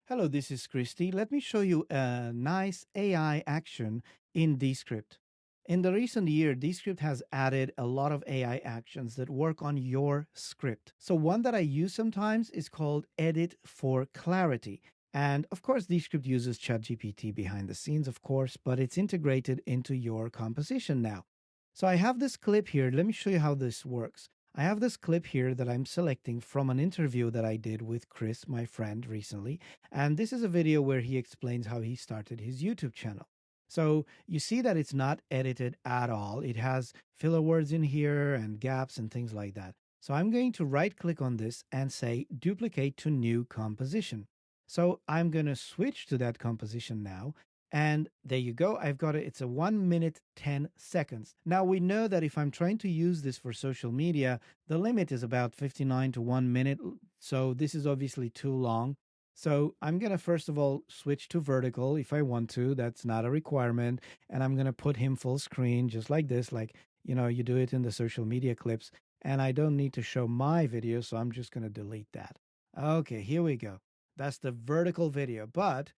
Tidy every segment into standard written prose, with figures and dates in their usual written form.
Hello, this is Christy. Let me show you a nice AI action in Descript. In the recent year, Descript has added a lot of AI actions that work on your script. So one that I use sometimes is called Edit for Clarity. And of course, Descript uses ChatGPT behind the scenes, of course, but it's integrated into your composition now. So I have this clip here. Let me show you how this works. I have this clip here that I'm selecting from an interview that I did with Chris, my friend, recently. And this is a video where he explains how he started his YouTube channel. So you see that it's not edited at all. It has filler words in here and gaps and things like that. So I'm going to right click on this and say duplicate to new composition. So I'm going to switch to that composition now. And there you go. I've got it. It's a 1 minute, 10 seconds. Now we know that if I'm trying to use this for social media, the limit is about 59 to 1 minute. So this is obviously too long. So I'm going to first of all switch to vertical if I want to. That's not a requirement. And I'm going to put him full screen just like this, like, you do it in the social media clips. And I don't need to show my video, so I'm just going to delete that. Okay, here we go. That's the vertical video, but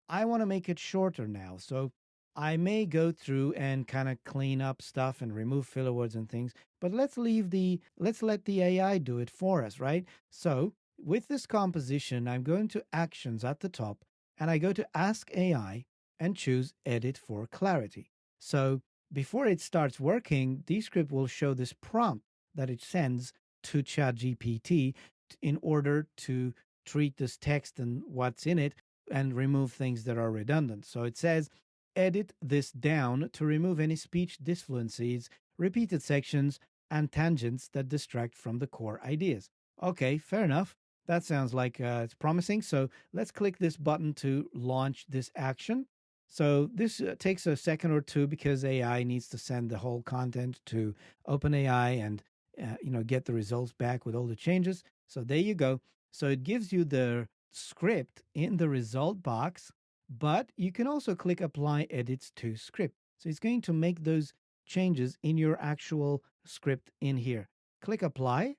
I want to make it shorter now. So I may go through and kind of clean up stuff and remove filler words and things, but let's let the AI do it for us, right? So with this composition, I'm going to actions at the top and I go to ask AI and choose edit for clarity. So before it starts working, Descript will show this prompt that it sends to ChatGPT in order to treat this text and what's in it and remove things that are redundant. So it says, edit this down to remove any speech disfluencies, repeated sections, and tangents that distract from the core ideas. Okay, fair enough. That sounds like it's promising. So let's click this button to launch this action. So this takes a second or two because AI needs to send the whole content to OpenAI and get the results back with all the changes. So there you go. So it gives you the script in the result box, but you can also click apply edits to script. So it's going to make those changes in your actual script in here. Click apply,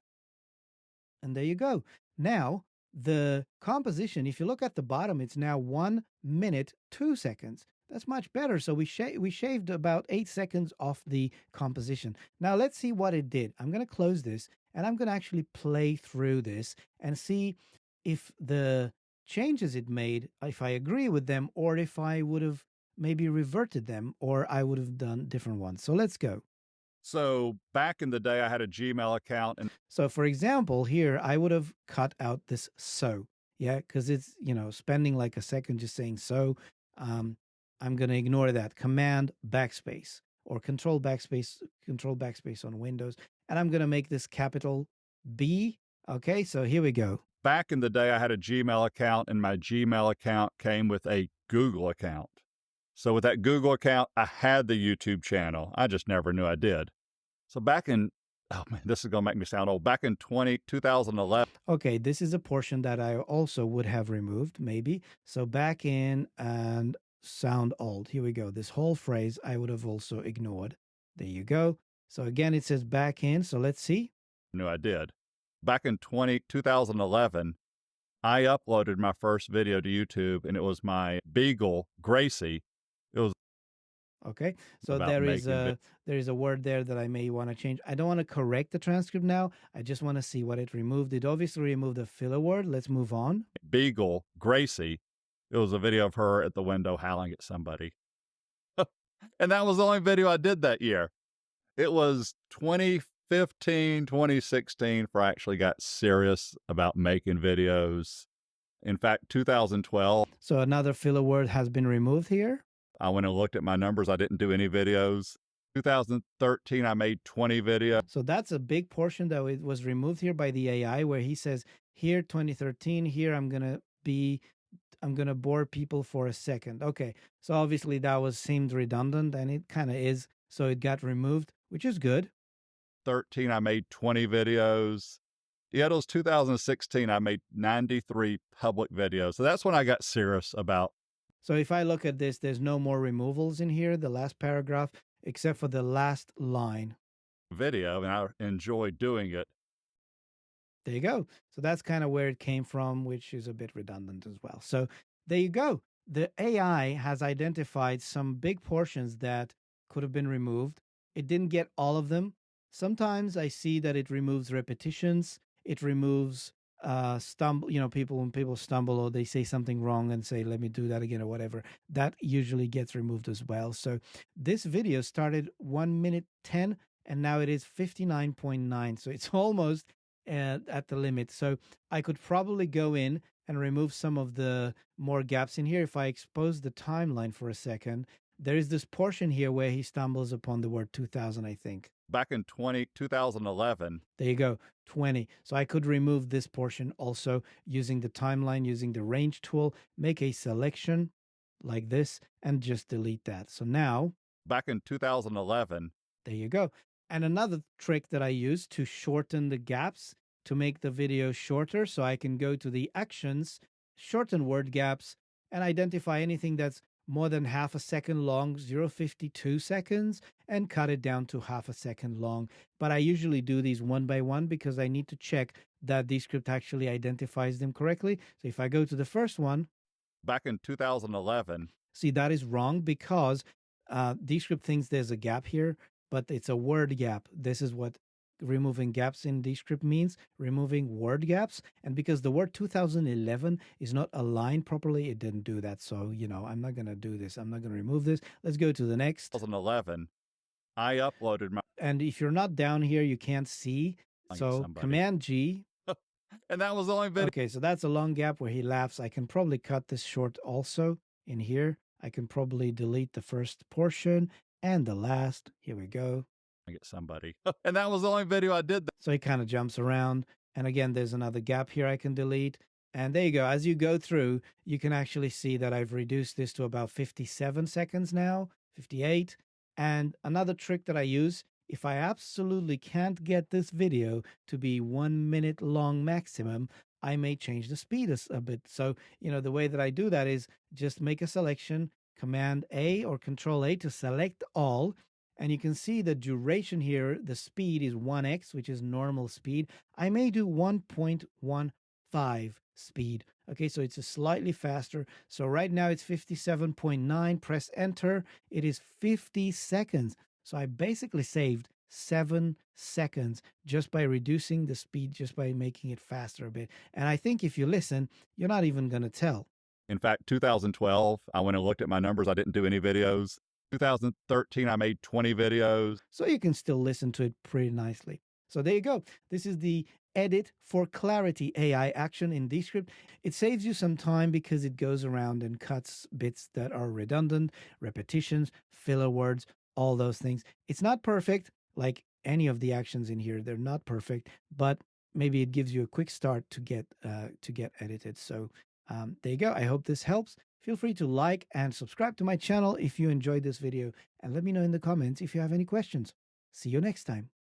and there you go. Now, the composition, if you look at the bottom, it's now 1 minute, 2 seconds. That's much better. So we shaved about 8 seconds off the composition. Now let's see what it did. I'm going to close this and I'm going to actually play through this and see if the changes it made, if I agree with them, or if I would have maybe reverted them, or I would have done different ones. So let's go. So back in the day, I had a Gmail account, and So for example, here I would have cut out this so, yeah, because it's, spending like a second just saying so. I'm going to ignore that. Command backspace or control backspace on Windows. And I'm going to make this capital B. Okay, so here we go. back in the day, I had a Gmail account, and my Gmail account came with a Google account. So with that Google account, I had the YouTube channel. I just never knew I did. So oh man, this is going to make me sound old. Back in 2011. Okay, this is a portion that I also would have removed, maybe. So back in and sound old. Here we go. This whole phrase I would have also ignored. There you go. So again, it says back in. So let's see. Knew I did. Back in 2011, I uploaded my first video to YouTube, and it was my Beagle, Gracie. It was Okay, so about there is making a word there that I may want to change. I don't want to correct the transcript now. I just want to see what it removed. It obviously removed a filler word. Let's move on. Beagle, Gracie. It was a video of her at the window howling at somebody. And that was the only video I did that year. It was 2015, 2016 before I actually got serious about making videos. In fact, 2012, So another filler word has been removed here. I went and looked at my numbers. I didn't do any videos. 2013, I made 20 videos. So that's a big portion that it was removed here by the AI, where he says here 2013, here I'm gonna bore people for a second. Okay, so obviously that seemed redundant, and it kind of is. So it got removed, which is good. 13, I made 20 videos. Yeah, it was 2016, I made 93 public videos. So that's when I got serious about. So if I look at this, there's no more removals in here, the last paragraph, except for the last line. Video, and I enjoy doing it. There you go. So that's kind of where it came from, which is a bit redundant as well. So there you go. The AI has identified some big portions that could have been removed. It didn't get all of them. Sometimes I see that it removes repetitions. It removes stumble, people when people stumble or they say something wrong and say, let me do that again or whatever. That usually gets removed as well. So this video started 1 minute 10 and now it is 59.9. So it's almost at the limit. So I could probably go in and remove some of the more gaps in here. If I expose the timeline for a second, there is this portion here where he stumbles upon the word 2000, I think. Back in 2011. There you go, 20. So I could remove this portion also using the timeline, using the range tool, make a selection like this, and just delete that. So now, back in 2011. There you go. And another trick that I use to shorten the gaps, to make the video shorter, so I can go to the actions, shorten word gaps, and identify anything that's more than half a second long, 0.52 seconds, and cut it down to half a second long. But I usually do these one by one because I need to check that Descript actually identifies them correctly. So if I go to the first one, back in 2011, see, that is wrong because Descript thinks there's a gap here, but it's a word gap. This is what removing gaps in Descript means, removing word gaps. And because the word 2011 is not aligned properly, it didn't do that. So, I'm not going to do this. I'm not going to remove this. Let's go to the next. 2011, I uploaded my... And if you're not down here, you can't see. So Command G. And that was the only video. Okay, so that's a long gap where he laughs. I can probably cut this short also in here. I can probably delete the first portion and the last. Here we go. I get somebody. And that was the only video I did. So he kind of jumps around. And again, there's another gap here I can delete. And there you go. As you go through, you can actually see that I've reduced this to about 57 seconds now, 58. And another trick that I use, if I absolutely can't get this video to be 1 minute long maximum, I may change the speed a bit. So, the way that I do that is just make a selection, Command A or Control A to select all. And you can see the duration here, the speed is 1x, which is normal speed. I may do 1.15 speed. Okay, so it's a slightly faster. So right now it's 57.9. Press enter. It is 50 seconds. So I basically saved 7 seconds just by reducing the speed, just by making it faster a bit. And I think if you listen, you're not even going to tell. In fact, 2012, I went and looked at my numbers. I didn't do any videos. 2013, I made 20 videos. So you can still listen to it pretty nicely. So there you go. This is the Edit for Clarity AI action in Descript. It saves you some time because it goes around and cuts bits that are redundant, repetitions, filler words, all those things. It's not perfect, like any of the actions in here. They're not perfect, but maybe it gives you a quick start to get edited. So there you go. I hope this helps. Feel free to like and subscribe to my channel if you enjoyed this video, and let me know in the comments if you have any questions. See you next time.